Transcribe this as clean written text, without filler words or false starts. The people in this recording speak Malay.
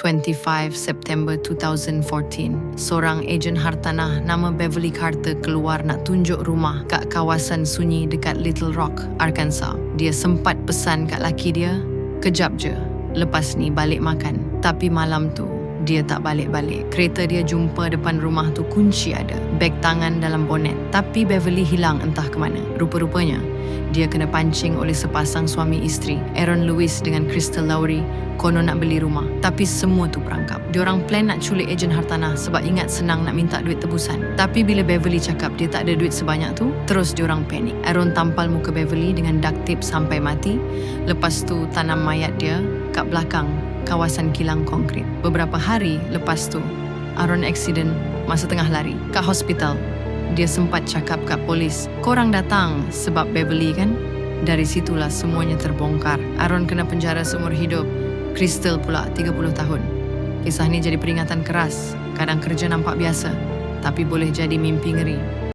25 September 2014, seorang ejen hartanah nama Beverly Carter keluar nak tunjuk rumah kat kawasan sunyi dekat Little Rock, Arkansas. Dia sempat pesan kat laki dia, kejap je, lepas ni balik makan. Tapi malam tu, dia tak balik-balik. Kereta dia jumpa depan rumah tu kunci ada, beg tangan dalam bonet. Tapi Beverly hilang entah ke mana. Rupa-rupanya, dia kena pancing oleh sepasang suami isteri, Aaron Lewis dengan Crystal Lowry, konon nak beli rumah. Tapi semua tu perangkap. Diorang plan nak culik ejen hartanah sebab ingat senang nak minta duit tebusan. Tapi bila Beverly cakap dia tak ada duit sebanyak tu, terus diorang panik. Aaron tampal muka Beverly dengan duct tape sampai mati. Lepas tu tanam mayat dia kat belakang kawasan kilang konkrit. Beberapa hari lepas tu, Aaron accident masa tengah lari kat hospital. Dia sempat cakap kat polis, korang datang sebab Beverly kan? Dari situlah semuanya terbongkar. Aaron kena penjara seumur hidup. Crystal pula 30 tahun. Kisah ni jadi peringatan keras. Kadang kerja nampak biasa, tapi boleh jadi mimpi ngeri.